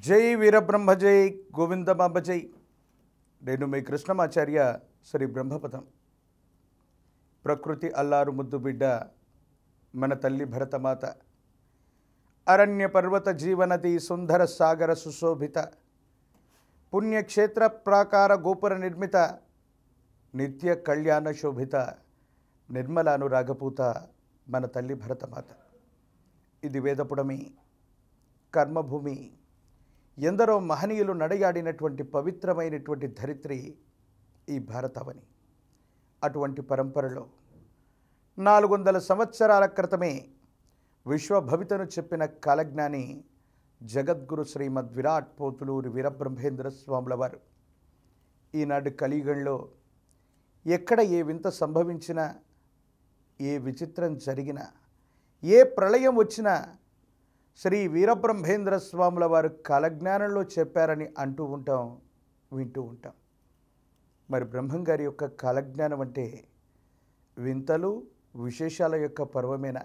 జై వీరబ్రహ్మ జై గోవిందమాంబ జై. నేను మీ కృష్ణమాచార్య శ్రీ బ్రహ్మపదం. ప్రకృతి అల్లారు ముద్దు బిడ్డ మన తల్లి భరతమాత. అరణ్య పర్వత జీవనది సుందర సాగర సుశోభిత పుణ్యక్షేత్ర ప్రాకార గోపుర నిర్మిత నిత్య కళ్యాణ శోభిత నిర్మలానురాగపూత మన తల్లి భరతమాత. ఇది వేదపుడమి, కర్మభూమి, ఎందరో మహనీయులు నడయాడినటువంటి పవిత్రమైనటువంటి ధరిత్రి ఈ భారతావని. అటువంటి పరంపరలో 400 సంవత్సరాల క్రితమే విశ్వభవితను చెప్పిన కాలజ్ఞాని జగద్గురు శ్రీమద్ విరాట్ పోతులూరి వీరబ్రహ్మేంద్ర స్వాముల వారు ఈనాడు కలియుగంలో ఎక్కడ ఏ వింత సంభవించినా, ఏ విచిత్రం జరిగినా, ఏ ప్రళయం వచ్చినా శ్రీ వీరబ్రహ్మేంద్ర స్వాముల వారు కాలజ్ఞానంలో చెప్పారని అంటూ ఉంటాం, వింటూ ఉంటాం. మరి బ్రహ్మంగారి యొక్క కాలజ్ఞానం అంటే వింతలు విశేషాల యొక్క పర్వమేనా?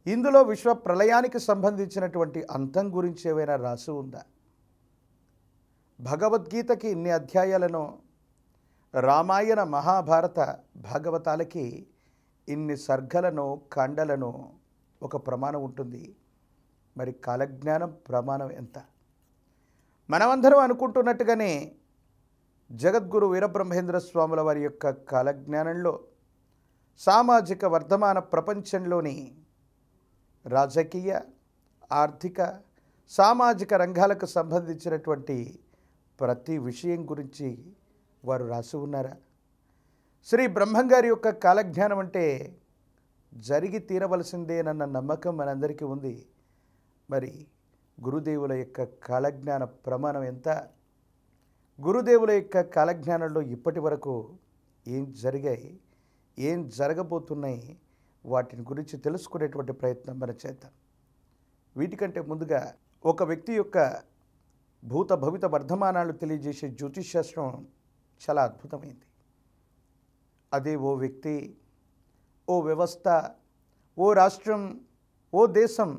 ఇందులో విశ్వ ప్రళయానికి సంబంధించినటువంటి అంతం గురించి ఏమైనా రాసి ఉందా? భగవద్గీతకి ఇన్ని అధ్యాయాలను, రామాయణ మహాభారత భాగవతాలకి ఇన్ని సర్గలను, కాండలను ఒక ప్రమాణం ఉంటుంది. మరి కాలజ్ఞానం ప్రమాణం ఎంత? మనమందరం అనుకుంటున్నట్టుగానే జగద్గురు వీరబ్రహ్మేంద్ర స్వాముల వారి యొక్క కాలజ్ఞానంలో సామాజిక వర్ధమాన ప్రపంచంలోని రాజకీయ, ఆర్థిక, సామాజిక రంగాలకు సంబంధించినటువంటి ప్రతి విషయం గురించి వారు రాసి ఉన్నారా? శ్రీ బ్రహ్మంగారి యొక్క కాలజ్ఞానం అంటే జరిగి తీరవలసిందేనన్న నమ్మకం మనందరికీ ఉంది. మరి గురుదేవుల యొక్క కాలజ్ఞాన ప్రమాణం ఎంత? గురుదేవుల యొక్క కాలజ్ఞానంలో ఇప్పటి వరకు ఏం జరిగాయి, ఏం జరగబోతున్నాయి, వాటిని గురించి తెలుసుకునేటువంటి ప్రయత్నం మనం చేద్దాం. వీటికంటే ముందుగా ఒక వ్యక్తి యొక్క భూత భవిత వర్ధమానాలు తెలియజేసే జ్యోతిష్శాస్త్రం చాలా అద్భుతమైంది. అదే ఓ వ్యక్తి, ఓ వ్యవస్థ, ఓ రాష్ట్రం, ఓ దేశం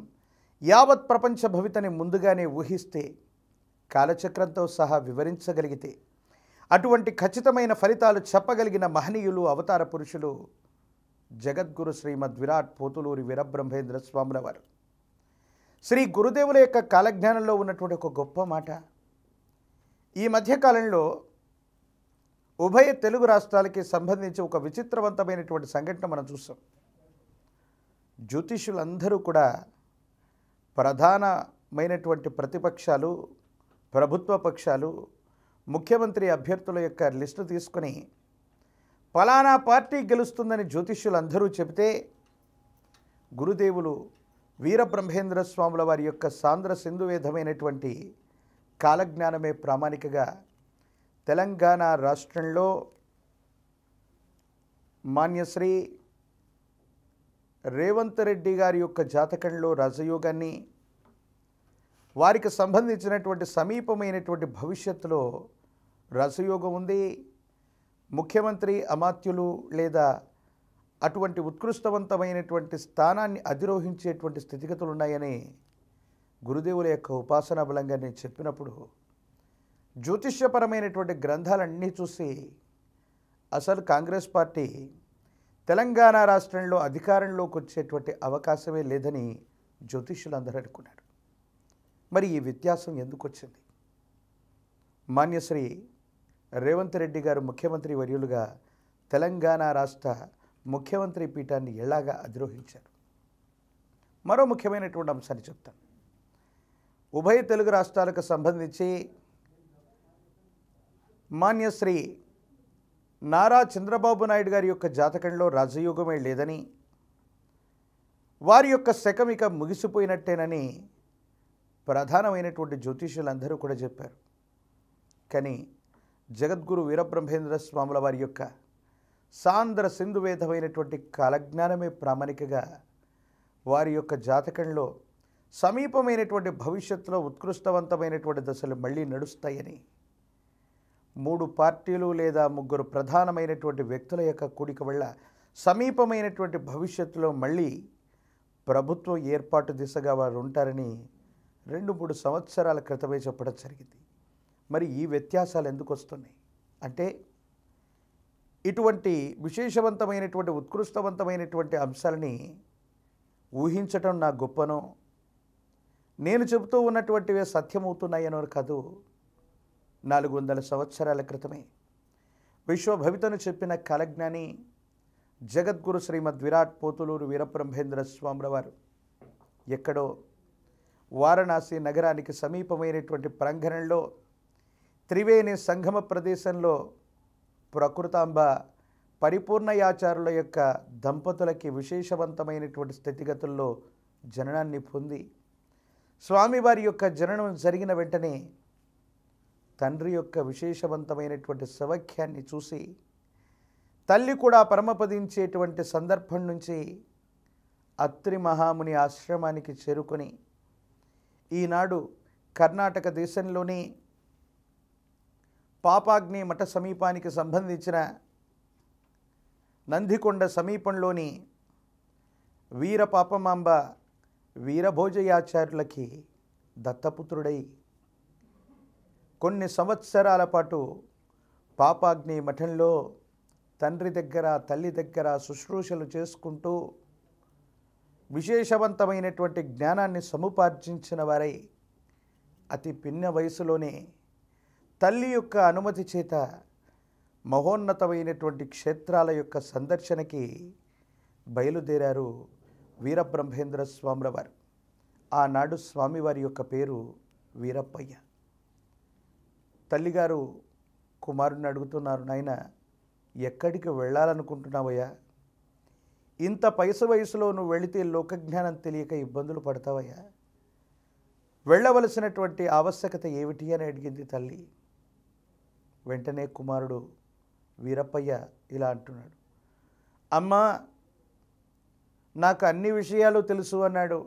యావత్ ప్రపంచ భవితని ముందుగానే ఊహిస్తే, కాలచక్రంతో సహా వివరించగలిగితే, అటువంటి ఖచ్చితమైన ఫలితాలు చెప్పగలిగిన మహనీయులు, అవతార పురుషులు జగద్గురు శ్రీమద్ విరాట్ పోతులూరి వీరబ్రహ్మేంద్ర స్వాముల వారు. శ్రీ గురుదేవుల యొక్క కాలజ్ఞానంలో ఉన్నటువంటి ఒక గొప్ప మాట. ఈ మధ్యకాలంలో ఉభయ తెలుగు రాష్ట్రాలకి సంబంధించి ఒక విచిత్రవంతమైనటువంటి సంఘటన మనం చూసాం. జ్యోతిష్యులందరూ కూడా ప్రధానమైనటువంటి ప్రతిపక్షాలు, ప్రభుత్వ పక్షాలు, ముఖ్యమంత్రి అభ్యర్థుల యొక్క లిస్టు తీసుకొని ఫలానా పార్టీ గెలుస్తుందని జ్యోతిష్యులందరూ చెబితే, గురుదేవులు వీరబ్రహ్మేంద్ర స్వాముల వారి యొక్క సాంద్ర సింధువేదమైనటువంటి కాలజ్ఞానమే ప్రామాణికగా తెలంగాణ రాష్ట్రంలో మాన్యశ్రీ రేవంత్ రెడ్డి గారి యొక్క జాతకంలో రాజయోగాన్ని, వారికి సంబంధించినటువంటి సమీపమైనటువంటి భవిష్యత్తులో రాజయోగం ఉంది, ముఖ్యమంత్రి అమాత్యులు లేదా అటువంటి ఉత్కృష్టవంతమైనటువంటి స్థానాన్ని అధిరోహించేటువంటి స్థితిగతులు ఉన్నాయని గురుదేవుల యొక్క ఉపాసనా బలంగా నేను చెప్పినప్పుడు, జ్యోతిష్యపరమైనటువంటి గ్రంథాలన్నీ చూసి అసలు కాంగ్రెస్ పార్టీ తెలంగాణ రాష్ట్రంలో అధికారంలోకి వచ్చేటువంటి అవకాశమే లేదని జ్యోతిష్యులందరూ అనుకున్నారు. మరి ఈ వ్యత్యాసం ఎందుకు వచ్చింది? మాన్యశ్రీ రేవంత్ రెడ్డి గారు ముఖ్యమంత్రి వర్యులుగా తెలంగాణ రాష్ట్ర ముఖ్యమంత్రి పీఠాన్ని ఎలాగా అధిరోహించారు? మరో ముఖ్యమైనటువంటి అంశాన్ని చెప్తాను. ఉభయ తెలుగు రాష్ట్రాలకు సంబంధించి మాన్యశ్రీ నారా చంద్రబాబు నాయుడు గారి యొక్క జాతకంలో రాజయోగమే లేదని, వారి యొక్క శకం ఇక ముగిసిపోయినట్టేనని ప్రధానమైనటువంటి జ్యోతిష్యులందరూ కూడా చెప్పారు. కానీ జగద్గురు వీరబ్రహ్మేంద్ర స్వాముల వారి యొక్క సాంద్ర సింధువేదమైనటువంటి కాలజ్ఞానమే ప్రామాణికగా వారి యొక్క జాతకంలో సమీపమైనటువంటి భవిష్యత్తులో ఉత్కృష్టవంతమైనటువంటి దశలు మళ్ళీ నడుస్తాయని, 3 పార్టీలు లేదా 3 ప్రధానమైనటువంటి వ్యక్తుల యొక్క కూడిక వల్ల సమీపమైనటువంటి భవిష్యత్తులో మళ్ళీ ప్రభుత్వం ఏర్పాటు దిశగా వారు ఉంటారని 2-3 సంవత్సరాల క్రితమే చెప్పడం జరిగింది. మరి ఈ వ్యత్యాసాలు ఎందుకు వస్తున్నాయి అంటే, ఇటువంటి విశేషవంతమైనటువంటి ఉత్కృష్టవంతమైనటువంటి అంశాలని ఊహించటం నా గొప్పనో, నేను చెబుతూ ఉన్నటువంటివే సత్యమవుతున్నాయనో కాదు. 400 సంవత్సరాల క్రితమే విశ్వభవితను చెప్పిన కాలజ్ఞాని జగద్గురు శ్రీమద్ విరాట్ పోతులూరు వీరబ్రహ్మేంద్ర స్వాముల వారు ఎక్కడో వారణాసి నగరానికి సమీపమైనటువంటి ప్రాంగణంలో త్రివేణి సంగమ ప్రదేశంలో ప్రకృతాంబ పరిపూర్ణయాచారుల యొక్క దంపతులకి విశేషవంతమైనటువంటి స్థితిగతుల్లో జననాన్ని పొంది, స్వామివారి యొక్క జననం జరిగిన వెంటనే తండ్రి యొక్క విశేషవంతమైనటువంటి సౌఖ్యాన్ని చూసి తల్లి కూడా పరమపదించేటువంటి సందర్భం నుంచి అత్రి మహాముని ఆశ్రమానికి చేరుకొని, ఈనాడు కర్ణాటక దేశంలోని పాపాగ్ని మఠ సమీపానికి సంబంధించిన నందికొండ సమీపంలోని వీరపాపమాంబ వీరభోజయాచార్యులకి దత్తపుత్రుడై కొన్ని సంవత్సరాల పాటు పాపాగ్ని మఠంలో తండ్రి దగ్గర తల్లి దగ్గర శుశ్రూషలు చేసుకుంటూ విశేషవంతమైనటువంటి జ్ఞానాన్ని సముపార్జించిన వారై అతి పిన్న వయసులోనే తల్లి యొక్క అనుమతి చేత మహోన్నతమైనటువంటి క్షేత్రాల యొక్క సందర్శనకి బయలుదేరారు వీరబ్రహ్మేంద్ర స్వాముల వారు. ఆనాడు స్వామివారి యొక్క పేరు వీరప్పయ్య. తల్లిగారు కుమారుని అడుగుతున్నారు, నాయన ఎక్కడికి వెళ్ళాలనుకుంటున్నావయ్యా? ఇంత వయసులో నువ్వు వెళితే లోకజ్ఞానం తెలియక ఇబ్బందులు పడతావయ్యా? వెళ్ళవలసినటువంటి ఆవశ్యకత ఏమిటి అని అడిగింది తల్లి. వెంటనే కుమారుడు వీరప్పయ్య ఇలా అంటున్నాడు, అమ్మా నాకు అన్ని విషయాలు తెలుసు అన్నాడు.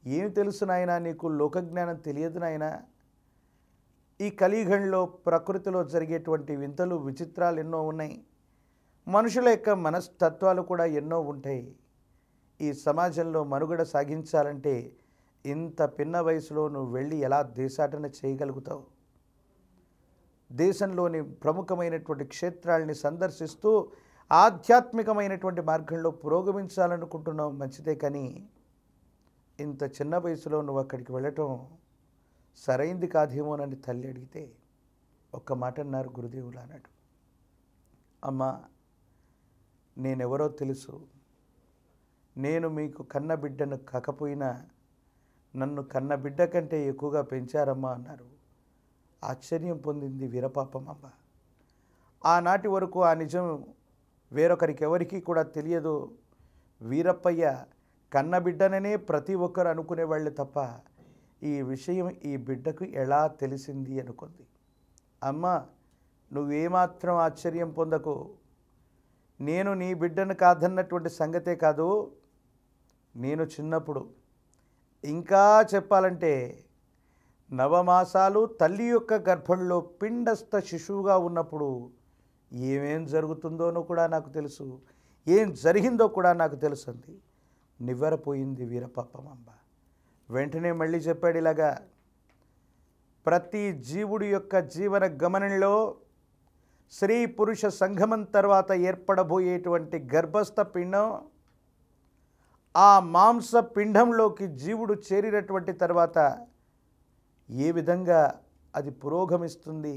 ఏమి తెలుసు నాయనా? నీకు లోకజ్ఞానం తెలియదు నాయనా. ఈ కలియుగంలో ప్రకృతిలో జరిగేటువంటి వింతలు విచిత్రాలు ఎన్నో ఉన్నాయి. మనుషుల యొక్క మనస్తత్వాలు కూడా ఎన్నో ఉంటాయి. ఈ సమాజంలో మనుగడ సాగించాలంటే ఇంత పిన్న వయసులో నువ్వు వెళ్ళి ఎలా దేశాటన చేయగలుగుతావు? దేశంలోని ప్రముఖమైనటువంటి క్షేత్రాలని సందర్శిస్తూ ఆధ్యాత్మికమైనటువంటి మార్గంలో పురోగమించాలనుకుంటున్నావు మంచిదే, కానీ ఇంత చిన్న వయసులో నువ్వు అక్కడికి వెళ్ళటం సరైంది కాదేమోనని తల్లి అడిగితే ఒక్క మాట అన్నారు గురుదేవులు. అన్నాడు, అమ్మా నేనెవరో తెలుసు. నేను మీకు కన్న బిడ్డను కాకపోయినా నన్ను కన్న బిడ్డ కంటే ఎక్కువగా పెంచారమ్మా అన్నారు. ఆశ్చర్యం పొందింది వీరపాపమ్మ. ఆనాటి వరకు ఆ నిజం వేరొకరికి ఎవరికీ కూడా తెలియదు. వీరప్పయ్య కన్నబిడ్డననే ప్రతి ఒక్కరు అనుకునేవాళ్ళు తప్ప ఈ విషయం ఈ బిడ్డకు ఎలా తెలిసింది అనుకుంది. అమ్మ నువ్వేమాత్రం ఆశ్చర్యం పొందకు. నేను నీ బిడ్డను కాదన్నటువంటి సంగతే కాదు, నేను చిన్నప్పుడు, ఇంకా చెప్పాలంటే నవమాసాలు తల్లి యొక్క గర్భంలో పిండస్థ శిశువుగా ఉన్నప్పుడు ఏమేం జరుగుతుందోనో కూడా నాకు తెలుసు, ఏం జరిగిందో కూడా నాకు తెలుసుంది. నివ్వెరపోయింది వీరపాపమ్మ. వెంటనే మళ్ళీ చెప్పాడు ఇలాగా, ప్రతి జీవుడి యొక్క జీవన గమనంలో స్త్రీ పురుష సంగమం తర్వాత ఏర్పడబోయేటువంటి గర్భస్థ పిండం, ఆ మాంస పిండంలోకి జీవుడు చేరినటువంటి తర్వాత ఏ విధంగా అది పురోగమిస్తుంది,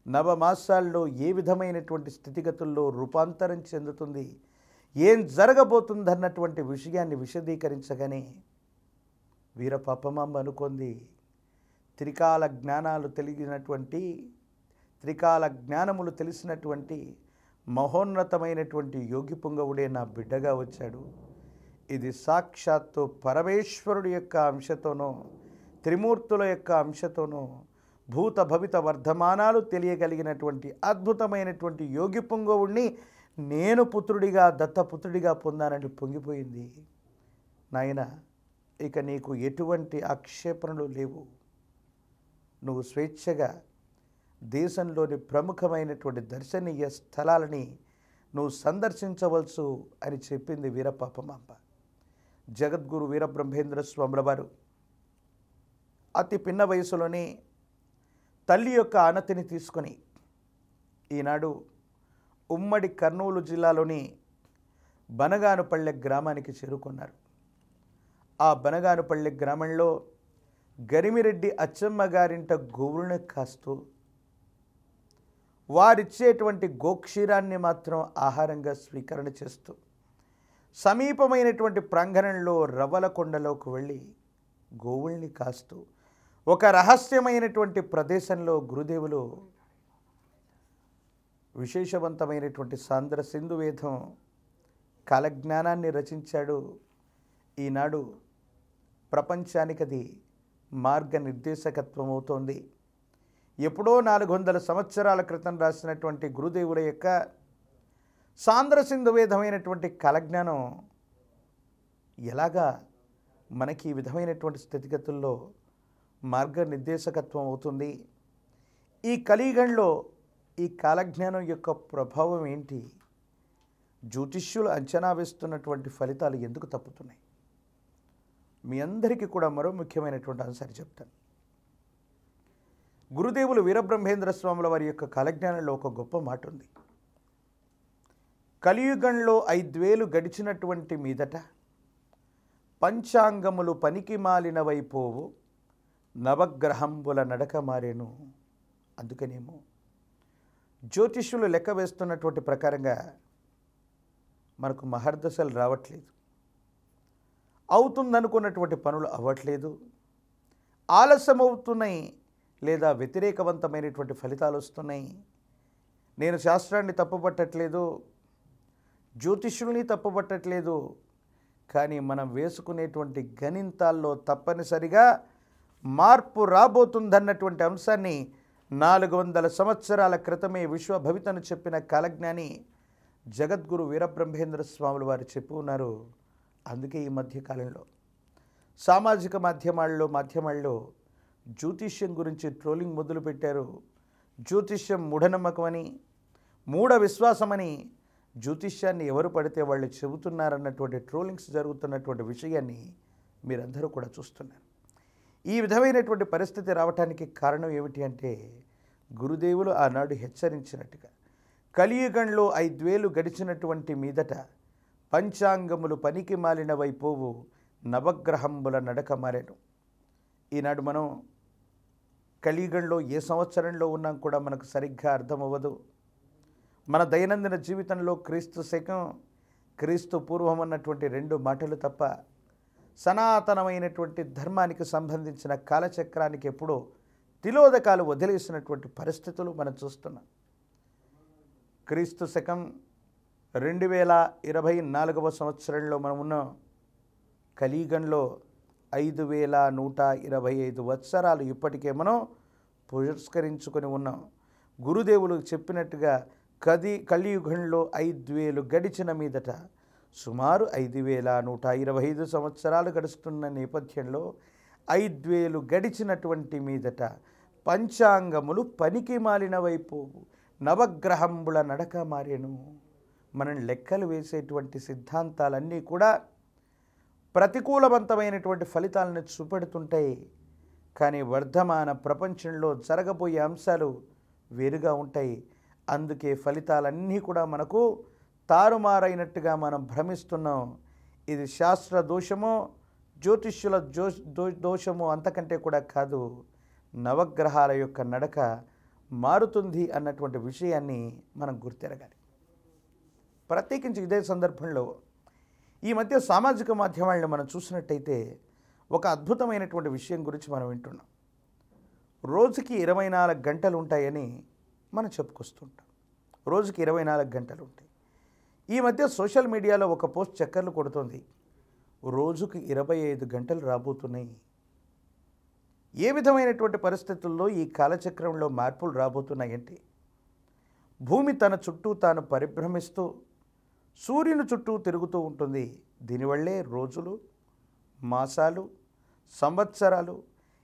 నవమాసాల్లో ఏ విధమైనటువంటి స్థితిగతుల్లో రూపాంతరం చెందుతుంది, ఏం జరగబోతుందన్నటువంటి విషయాన్ని విశదీకరించగానే వీరపాపమ్మ అనుకుంది, త్రికాల జ్ఞానములు తెలిసినటువంటి మహోన్నతమైనటువంటి యోగి పుంగవుడే నా బిడ్డగా వచ్చాడు. ఇది సాక్షాత్తు పరమేశ్వరుడి యొక్క అంశతోనో త్రిమూర్తుల యొక్క అంశతోనో భూత భవిత వర్ధమానాలు తెలియగలిగినటువంటి అద్భుతమైనటువంటి యోగి పుంగవుడిని నేను పుత్రుడిగా దత్తపుత్రుడిగా పొందానని పొంగిపోయింది. నాయన ఇక నీకు ఎటువంటి ఆక్షేపణలు లేవు, నువ్వు స్వేచ్ఛగా దేశంలోని ప్రముఖమైనటువంటి దర్శనీయ స్థలాలని నువ్వు సందర్శించవలసు అని చెప్పింది వీరపాపమ్మ. జగద్గురు వీరబ్రహ్మేంద్ర స్వాముల వారు అతి పిన్న వయసులోనే తల్లి యొక్క ఆనతిని తీసుకొని ఈనాడు ఉమ్మడి కర్నూలు జిల్లాలోని బనగానుపల్లె గ్రామానికి చేరుకున్నారు. ఆ బనగానుపల్లె గ్రామంలో గరిమిరెడ్డి అచ్చమ్మ గారింట గోవులను కాస్తూ వారిచ్చేటువంటి గోక్షీరాన్ని మాత్రం ఆహారంగా స్వీకరణ చేస్తూ సమీపమైనటువంటి ప్రాంగణంలో రవ్వలకొండలోకి వెళ్ళి గోవుల్ని కాస్తూ ఒక రహస్యమైనటువంటి ప్రదేశంలో గురుదేవులు విశేషవంతమైనటువంటి సాంద్ర సింధు వేదం కాలజ్ఞానాన్ని రచించాడు. ఈనాడు ప్రపంచానికి అది మార్గనిర్దేశకత్వం అవుతోంది. ఎప్పుడో 400 సంవత్సరాల క్రితం రాసినటువంటి గురుదేవుల యొక్క సాంద్ర సింధు వేదమైనటువంటి కాలజ్ఞానం ఎలాగా మనకి ఈ విధమైనటువంటి స్థితిగతుల్లో మార్గనిర్దేశకత్వం అవుతుంది? ఈ కలియుగంలో ఈ కాలజ్ఞానం యొక్క ప్రభావం ఏంటి? జ్యోతిష్యులు అంచనా వేస్తున్నటువంటి ఫలితాలు ఎందుకు తప్పుతున్నాయి? మీ అందరికీ కూడా మరో ముఖ్యమైనటువంటి అంశాన్ని చెప్తాను. గురుదేవులు వీరబ్రహ్మేంద్ర స్వాముల వారి యొక్క కాలజ్ఞానంలో ఒక గొప్ప మాట ఉంది. కలియుగంలో 5,000 గడిచినటువంటి మీదట పంచాంగములు పనికి మాలినవైపోవు, నవగ్రహంబుల నడక మారేను. అందుకనేమో జ్యోతిష్యులు లెక్క వేస్తున్నటువంటి ప్రకారంగా మనకు మహర్దశలు రావట్లేదు, అవుతుందనుకున్నటువంటి పనులు అవ్వట్లేదు, ఆలస్యమవుతున్నాయి లేదా వ్యతిరేకవంతమైనటువంటి ఫలితాలు వస్తున్నాయి. నేను శాస్త్రాన్ని తప్పుపట్టట్లేదు, జ్యోతిష్యుల్ని తప్పుపట్టట్లేదు, కానీ మనం వేసుకునేటువంటి గణితాల్లో తప్పనిసరిగా మార్పు రాబోతుందన్నటువంటి అంశాన్ని 400 సంవత్సరాల క్రితమే విశ్వభవితను చెప్పిన కాలజ్ఞాని జగద్గురు వీరబ్రహ్మేంద్ర స్వాములు వారు చెప్పి ఉన్నారు. అందుకే ఈ మధ్యకాలంలో సామాజిక మాధ్యమాల్లో జ్యోతిష్యం గురించి ట్రోలింగ్ మొదలుపెట్టారు. జ్యోతిష్యం మూఢనమ్మకమని, మూఢ విశ్వాసమని, జ్యోతిష్యాన్ని ఎవరు పడితే వాళ్ళు చెబుతున్నారన్నటువంటి ట్రోలింగ్స్ జరుగుతున్నటువంటి విషయాన్ని మీరందరూ కూడా చూస్తున్నారు. ఈ విధమైనటువంటి పరిస్థితి రావటానికి కారణం ఏమిటి అంటే, గురుదేవులు ఆనాడు హెచ్చరించినట్టుగా కలియుగంలో 5,000 గడిచినటువంటి మీదట పంచాంగములు పనికి మాలినవైపోవు, నవగ్రహంబుల నడక మారెను. ఈనాడు మనం కలియుగంలో ఏ సంవత్సరంలో ఉన్నాం కూడా మనకు సరిగ్గా అర్థమవ్వదు. మన దైనందిన జీవితంలో క్రీస్తు శకం, క్రీస్తు పూర్వం అన్నటువంటి 2 మాటలు తప్ప సనాతనమైనటువంటి ధర్మానికి సంబంధించిన కాలచక్రానికి ఎప్పుడో తిలోదకాలు వదిలేసినటువంటి పరిస్థితులు మనం చూస్తున్నాం. క్రీస్తు శకం 2024వ సంవత్సరంలో మనం ఉన్నాం. కలియుగంలో 5,125 వత్సరాలు ఇప్పటికే మనం పురస్కరించుకొని ఉన్నాం. గురుదేవులు చెప్పినట్టుగా కలియుగంలో 5,000 గడిచిన మీదట సుమారు 5,125 సంవత్సరాలు గడుస్తున్న నేపథ్యంలో 5,000 గడిచినటువంటి మీదట పంచాంగములు పనికి మాలినవైపోవు, నవగ్రహంబుల నడక మారేను. మనం లెక్కలు వేసేటువంటి సిద్ధాంతాలన్నీ కూడా ప్రతికూలవంతమైనటువంటి ఫలితాలను చూపెడుతుంటాయి. కానీ వర్ధమాన ప్రపంచంలో జరగబోయే అంశాలు వేరుగా ఉంటాయి. అందుకే ఫలితాలన్నీ కూడా మనకు తారుమారైనట్టుగా మనం భ్రమిస్తున్నాం. ఇది శాస్త్ర దోషమో జ్యోతిష్యుల దోషమో అంతకంటే కూడా కాదు, నవగ్రహాల యొక్క నడక మారుతుంది అన్నటువంటి విషయాన్ని మనం గుర్తెరగాలి. ప్రత్యేకించి ఇదే సందర్భంలో ఈ మధ్య సామాజిక మాధ్యమాలను మనం చూసినట్టయితే ఒక అద్భుతమైనటువంటి విషయం గురించి మనం వింటున్నాం. రోజుకి 24 గంటలు ఉంటాయని మనం చెప్పుకొస్తుంటాం. రోజుకి 24 గంటలు ఉంటాయి. ఈ మధ్య సోషల్ మీడియాలో ఒక పోస్ట్ చక్కర్లు కొడుతోంది. రోజుకి 25 గంటలు రాబోతున్నాయి. ఏ విధమైనటువంటి పరిస్థితుల్లో ఈ కాలచక్రంలో మార్పులు రాబోతున్నాయంటే, భూమి తన చుట్టూ తాను పరిభ్రమిస్తూ సూర్యుని చుట్టూ తిరుగుతూ ఉంటుంది. దీనివల్లే రోజులు, మాసాలు, సంవత్సరాలు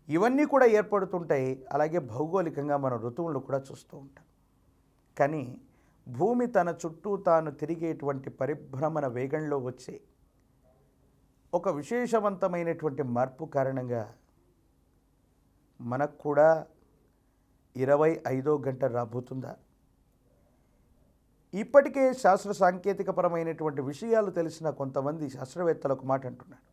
ఇవన్నీ కూడా ఏర్పడుతుంటాయి. అలాగే భౌగోళికంగా మన ఋతువులను కూడా చూస్తూ ఉంటాం. కానీ భూమి తన చుట్టూ తాను తిరిగేటువంటి పరిభ్రమణ వేగంలో వచ్చే ఒక విశేషవంతమైనటువంటి మార్పు కారణంగా మనకు కూడా 25వ గంట రాబోతుందా? ఇప్పటికే శాస్త్ర సాంకేతికపరమైనటువంటి విషయాలు తెలిసిన కొంతమంది శాస్త్రవేత్తలు ఒక మాట అంటున్నారు.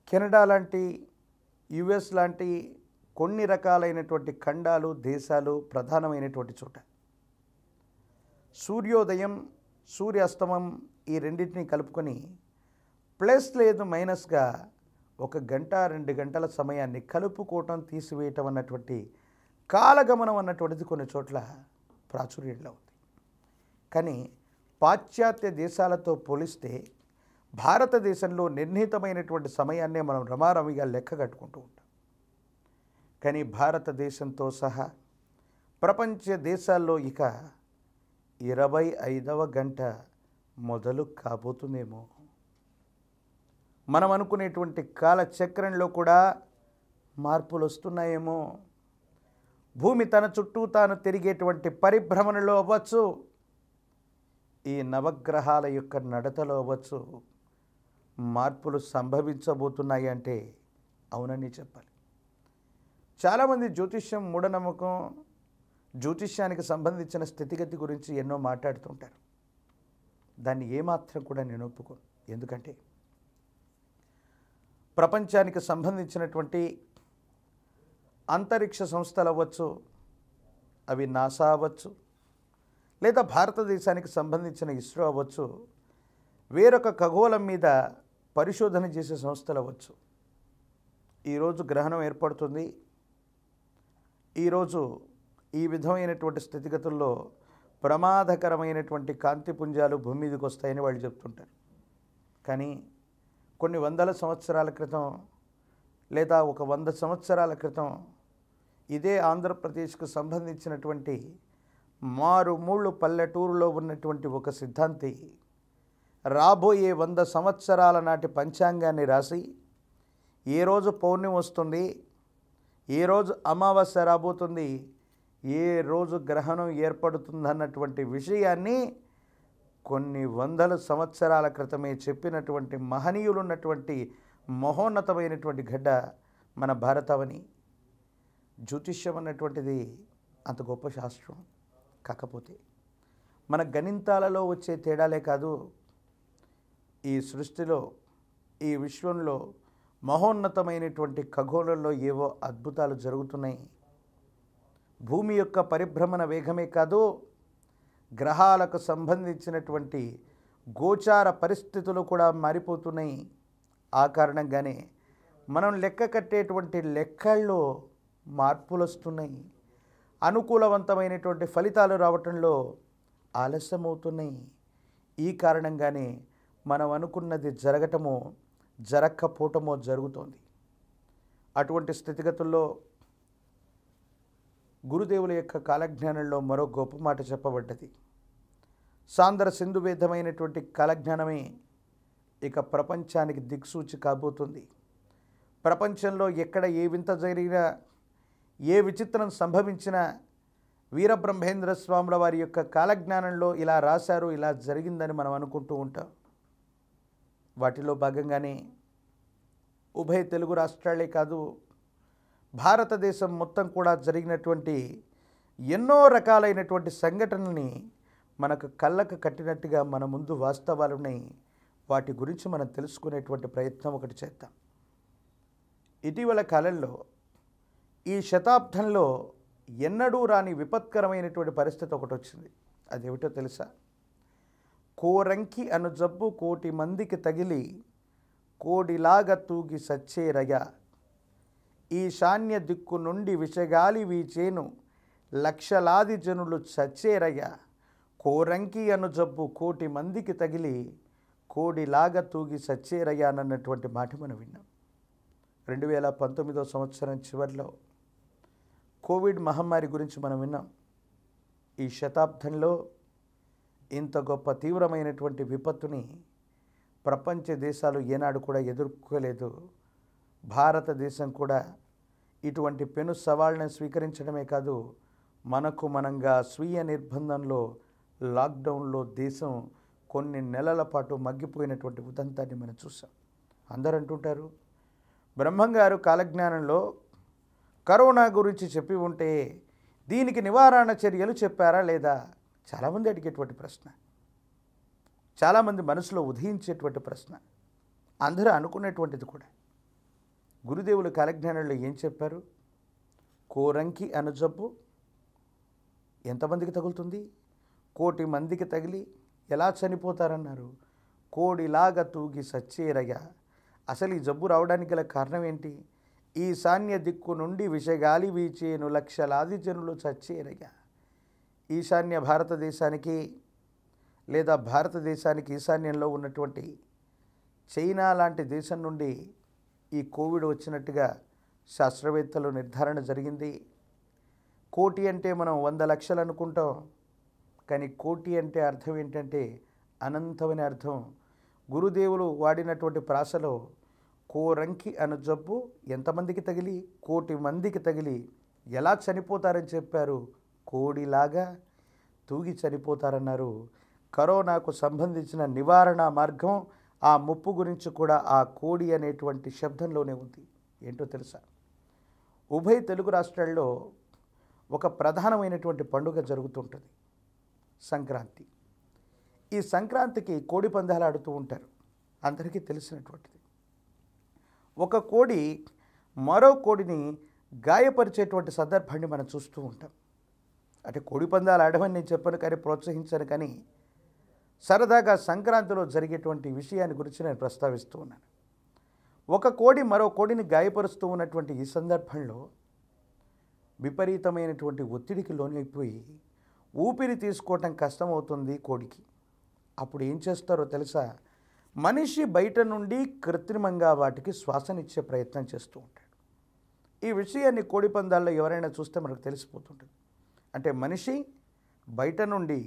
కెనడా లాంటి, యుఎస్ లాంటి కొన్ని రకాలైనటువంటి ఖండాలు, దేశాలు ప్రధానమైనటువంటి చోట సూర్యోదయం, సూర్యాస్తమం ఈ రెండింటిని కలుపుకొని ప్లస్ లేదు మైనస్గా 1 గంట 2 గంటల సమయాన్ని కలుపుకోవటం, తీసివేయటం అన్నటువంటి కాలగమనం అన్నటువంటిది కొన్ని చోట్ల ప్రాచుర్యంలో ఉంది. కానీ పాశ్చాత్య దేశాలతో పోలిస్తే భారతదేశంలో నిర్ణీతమైనటువంటి సమయాన్నే మనం రమారమిగా లెక్క కట్టుకుంటూ ఉంటాం. కానీ భారతదేశంతో సహా ప్రపంచ దేశాల్లో ఇక 25వ గంట మొదలు కాబోతుందేమో. మనం అనుకునేటువంటి కాలచక్రంలో కూడా మార్పులు వస్తున్నాయేమో. భూమి తన చుట్టూ తాను తిరిగేటువంటి పరిభ్రమణలో అవ్వచ్చు, ఈ నవగ్రహాల యొక్క నడతలో అవ్వచ్చు మార్పులు సంభవించబోతున్నాయి అంటే అవునని చెప్పాలి. చాలామంది జ్యోతిష్యం, మూఢనమ్మకం, జ్యోతిష్యానికి సంబంధించిన స్థితిగతి గురించి ఎన్నో మాట్లాడుతుంటారు. దాన్ని ఏమాత్రం కూడా నేను ఒప్పుకోను. ఎందుకంటే ప్రపంచానికి సంబంధించినటువంటి అంతరిక్ష సంస్థలు అవ్వచ్చు, అవి నాసా అవ్వచ్చు, లేదా భారతదేశానికి సంబంధించిన ఇస్రో అవ్వచ్చు, వేరొక ఖగోళం మీద పరిశోధన చేసే సంస్థలు అవ్వచ్చు. ఈరోజు గ్రహణం ఏర్పడుతుంది, ఈరోజు ఈ విధమైనటువంటి స్థితిగతుల్లో ప్రమాదకరమైనటువంటి కాంతిపుంజాలు భూమి మీదకి వస్తాయని వాళ్ళు చెప్తుంటారు. కానీ కొన్ని వందల సంవత్సరాల క్రితం లేదా ఒక 100 సంవత్సరాల క్రితం ఇదే ఆంధ్రప్రదేశ్కు సంబంధించినటువంటి మారుమూళ్ళు పల్లెటూరులో ఉన్నటువంటి ఒక సిద్ధాంతి రాబోయే 100 సంవత్సరాల నాటి పంచాంగాన్ని రాసి ఏ రోజు పౌర్ణమి వస్తుంది, ఏ రోజు అమావాస్య రాబోతుంది, ఏ రోజు గ్రహణం ఏర్పడుతుందన్నటువంటి విషయాన్ని కొన్ని వందల సంవత్సరాల క్రితమే చెప్పినటువంటి మహనీయులు ఉన్నటువంటి మహోన్నతమైనటువంటి గడ్డ మన భారతావని. జ్యోతిష్యం అన్నటువంటిది అంత గొప్ప శాస్త్రం. కాకపోతే మన గణితాలలో వచ్చే తేడాలే కాదు, ఈ సృష్టిలో, ఈ విశ్వంలో మహోన్నతమైనటువంటి ఖగోళంలో ఏవో అద్భుతాలు జరుగుతున్నాయి. భూమి యొక్క పరిభ్రమణ వేగమే కాదు, గ్రహాలకు సంబంధించినటువంటి గోచార పరిస్థితులు కూడా మారిపోతున్నాయి. ఆ కారణంగానే మనం లెక్క కట్టేటువంటి లెక్కల్లో మార్పులు వస్తున్నాయి. అనుకూలవంతమైనటువంటి ఫలితాలు రావటంలో ఆలస్యమవుతున్నాయి. ఈ కారణంగానే మనం అనుకున్నది జరగటమో జరగకపోవటమో జరుగుతోంది. అటువంటి స్థితిగతుల్లో గురుదేవుల యొక్క కాలజ్ఞానంలో మరో గొప్ప మాట చెప్పబడ్డది. సాంద్ర సింధువేదమైనటువంటి కాలజ్ఞానమే ఇక ప్రపంచానికి దిక్సూచి కాబోతుంది. ప్రపంచంలో ఎక్కడ ఏ వింత జరిగినా, ఏ విచిత్రం సంభవించినా వీరబ్రహ్మేంద్ర స్వాముల వారి యొక్క కాలజ్ఞానంలో ఇలా రాశారు, ఇలా జరిగిందని మనం అనుకుంటూ ఉంటాం. వాటిలో భాగంగానే ఉభయ తెలుగు రాష్ట్రాలే కాదు, భారతదేశం మొత్తం కూడా జరిగినటువంటి ఎన్నో రకాలైనటువంటి సంఘటనల్ని మనకు కళ్ళకు కట్టినట్టుగా మన ముందు వాస్తవాలున్నాయి. వాటి గురించి మనం తెలుసుకునేటువంటి ప్రయత్నం ఒకటి చేద్దాం. ఇటీవల కాలంలో ఈ శతాబ్దంలో ఎన్నడూ రాని విపత్కరమైనటువంటి పరిస్థితి ఒకటి వచ్చింది. అదేమిటో తెలుసా? కోరంకి అను జబ్బు 1,00,00,000 మందికి తగిలి కోడిలాగా తూగి సచ్చేరయ్య. ఈశాన్య దిక్కు నుండి విషగాలి వీచేను, లక్షలాది జనులు చచ్చేరయ్య. కోరంకి అను జబ్బు 1,00,00,000 మందికి తగిలి కోడిలాగా తూగి సచ్చేరయ్య అన్నటువంటి మాట మనం విన్నాం. 2019వ సంవత్సరం చివరిలో కోవిడ్ మహమ్మారి గురించి మనం విన్నాం. ఈ శతాబ్దంలో ఇంత గొప్ప తీవ్రమైనటువంటి విపత్తుని ప్రపంచ దేశాలు ఏనాడు కూడా ఎదుర్కోలేదు. భారతదేశం కూడా ఇటువంటి పెను సవాళ్ళను స్వీకరించడమే కాదు, మనకు మనంగా స్వీయ నిర్బంధంలో, లాక్డౌన్లో దేశం కొన్ని నెలల పాటు మగ్గిపోయినటువంటి ఉదంతాన్ని మనం చూసాం. అందరూ అంటుంటారు బ్రహ్మంగారు కాలజ్ఞానంలో కరోనా గురించి చెప్పి ఉంటే దీనికి నివారణ చర్యలు చెప్పారా లేదా? చాలామంది అడిగేటువంటి ప్రశ్న, చాలామంది మనసులో ఉదయించేటువంటి ప్రశ్న, అందరూ అనుకునేటువంటిది కూడా. గురుదేవులు కాలజ్ఞానంలో ఏం చెప్పారు? కోరంకి అను జబ్బు ఎంతమందికి తగులుతుంది? 1,00,00,000 మందికి తగిలి ఎలా చనిపోతారన్నారు? కోడిలాగా తూగి సచ్చేరయ్య. అసలు ఈ జబ్బు రావడానికి గల కారణం ఏంటి? ఈశాన్య దిక్కు నుండి విషగాలి వీచేను లక్షలాది జనులు చచ్చేరయ్య. ఈశాన్య భారతదేశానికి లేదా భారతదేశానికి ఈశాన్యంలో ఉన్నటువంటి చైనా లాంటి దేశం నుండి ఈ కోవిడ్ వచ్చినట్టుగా శాస్త్రవేత్తలు నిర్ధారణ జరిగింది. 1,00,00,000 అంటే మనం 100 లక్షలు అనుకుంటాం, కానీ 1,00,00,000 అంటే అర్థం ఏంటంటే అనంతమైన అర్థం. గురుదేవులు వాడినటువంటి ప్రాసలో కోరంకి అను జబ్బు ఎంతమందికి తగిలి? 1,00,00,000 మందికి తగిలి ఎలా చనిపోతారని చెప్పారు? కోడిలాగా తూగి చనిపోతారన్నారు. కరోనాకు సంబంధించిన నివారణ మార్గం, ఆ ముప్పు గురించి కూడా ఆ కోడి అనేటువంటి శబ్దంలోనే ఉంది. ఏంటో తెలుసా? ఉభయ తెలుగు రాష్ట్రాల్లో ఒక ప్రధానమైనటువంటి పండుగ జరుగుతుంటుంది, సంక్రాంతి. ఈ సంక్రాంతికి కోడి పందాలు ఆడుతూ ఉంటారు, అందరికీ తెలిసినటువంటిది. ఒక కోడి మరో కోడిని గాయపరిచేటువంటి సందర్భాన్ని మనం చూస్తూ ఉంటాం. అంటే కోడి పందాలు ఆడమని నేను చెప్పను, కానీ ప్రోత్సహించాను, కానీ సరదాగా సంక్రాంతిలో జరిగేటువంటి విషయాన్ని గురించి నేను ప్రస్తావిస్తూ ఉన్నాను. ఒక కోడి మరో కోడిని గాయపరుస్తూ ఉన్నటువంటి ఈ సందర్భంలో విపరీతమైనటువంటి ఒత్తిడికి లోనైపోయి ఊపిరి తీసుకోవటం కష్టమవుతుంది కోడికి. అప్పుడు ఏం చేస్తారో తెలుసా? మనిషి బయట నుండి కృత్రిమంగా వాటికి శ్వాసనిచ్చే ప్రయత్నం చేస్తూ ఉంటాడు. ఈ విషయాన్ని కోడి పందాల్లో ఎవరైనా చూస్తే మనకు తెలిసిపోతుంటుంది. అంటే మనిషి బయట నుండి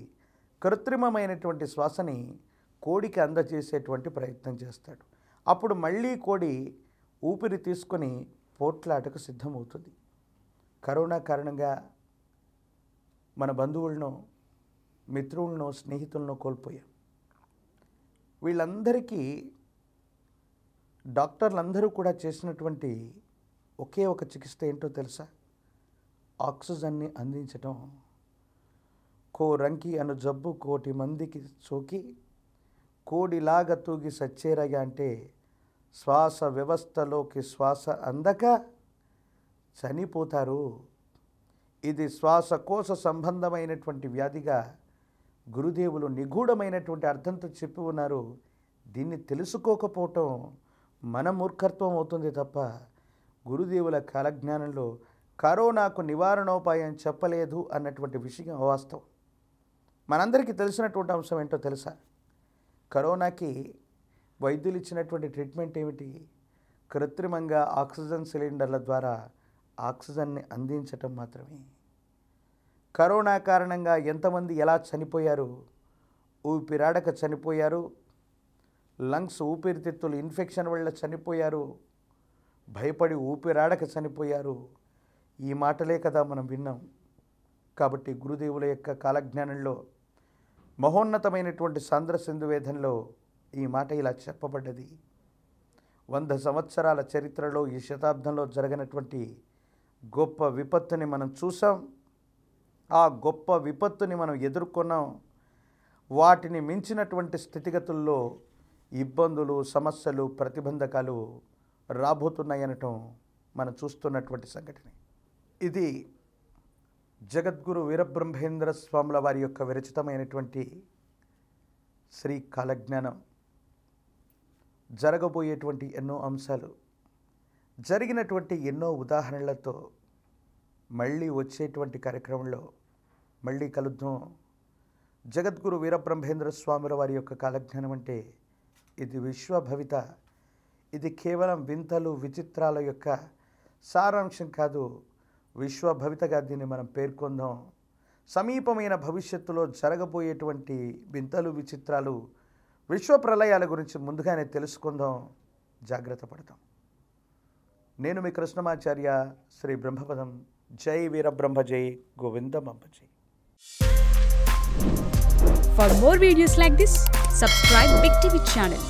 కృత్రిమమైనటువంటి శ్వాసని కోడికి అందజేసేటువంటి ప్రయత్నం చేస్తాడు. అప్పుడు మళ్ళీ కోడి ఊపిరి తీసుకొని పోట్లాటకు సిద్ధమవుతుంది. కరోనా కారణంగా మన బంధువులను, మిత్రులను, స్నేహితులను కోల్పోయాం. వీళ్ళందరికీ డాక్టర్లందరూ కూడా చేసినటువంటి ఒకే ఒక చికిత్స ఏంటో తెలుసా? ఆక్సిజన్ని అందించటం. కోరంకి అను జబ్బు 1,00,00,000 మందికి సోకి కోడిలాగా తూగి సచ్చేరయ్య అంటే శ్వాస వ్యవస్థలోకి శ్వాస అందక చనిపోతారు. ఇది శ్వాసకోశ సంబంధమైనటువంటి వ్యాధిగా గురుదేవులు నిగూఢమైనటువంటి అర్థంతో చెప్పి ఉన్నారు. దీన్ని తెలుసుకోకపోవటం మన మూర్ఖత్వం అవుతుంది తప్ప గురుదేవుల కాలజ్ఞానంలో కరోనాకు నివారణోపాయం చెప్పలేదు అన్నటువంటి విషయం అవాస్తవం. మనందరికీ తెలిసినటువంటి అంశం ఏంటో తెలుసా? కరోనాకి వైద్యులు ఇచ్చినటువంటి ట్రీట్మెంట్ ఏమిటి? కృత్రిమంగా ఆక్సిజన్ సిలిండర్ల ద్వారా ఆక్సిజన్ని అందించటం మాత్రమే. కరోనా కారణంగా ఎంతమంది ఎలా చనిపోయారు? ఊపిరాడక చనిపోయారు, లంగ్స్ ఊపిరితిత్తులు ఇన్ఫెక్షన్ వల్ల చనిపోయారు, భయపడి ఊపిరాడక చనిపోయారు. ఈ మాటలే కదా మనం విన్నాం. కాబట్టి గురుదేవుల యొక్క కాలజ్ఞానంలో మహోన్నతమైనటువంటి సాంద్ర సింధు వేదంలో ఈ మాట ఇలా చెప్పబడ్డది. 100 సంవత్సరాల చరిత్రలో ఈ శతాబ్దంలో జరగనటువంటి గొప్ప విపత్తుని మనం చూసాం. ఆ గొప్ప విపత్తుని మనం ఎదుర్కొన్నాం. వాటిని మించినటువంటి స్థితిగతుల్లో ఇబ్బందులు, సమస్యలు, ప్రతిబంధకాలు రాబోతున్నాయనటం మనం చూస్తున్నటువంటి సంఘటన. ఇది జగద్గురు వీరబ్రహ్మేంద్ర స్వాముల వారి యొక్క విరచితమైనటువంటి శ్రీ కాలజ్ఞానం. జరగబోయేటువంటి ఎన్నో అంశాలు, జరిగినటువంటి ఎన్నో ఉదాహరణలతో మళ్ళీ వచ్చేటువంటి కార్యక్రమంలో మళ్ళీ కలుద్దాం. జగద్గురు వీరబ్రహ్మేంద్ర స్వాముల వారి యొక్క కాలజ్ఞానం అంటే ఇది విశ్వభవిత. ఇది కేవలం వింతలు, విచిత్రాల యొక్క సారాంశం కాదు. విశ్వభవితగా దీన్ని మనం పేర్కొందాం. సమీపమైన భవిష్యత్తులో జరగబోయేటువంటి వింతలు, విచిత్రాలు, విశ్వ ప్రళయాల గురించి ముందుగానే తెలుసుకుందాం, జాగ్రత్త పడతాం. నేను మీ కృష్ణమాచార్య, శ్రీ బ్రహ్మపదం. జై వీరబ్రహ్మ, జై గోవిందమ్మ జై. For more videos like this, subscribe Big TV channel.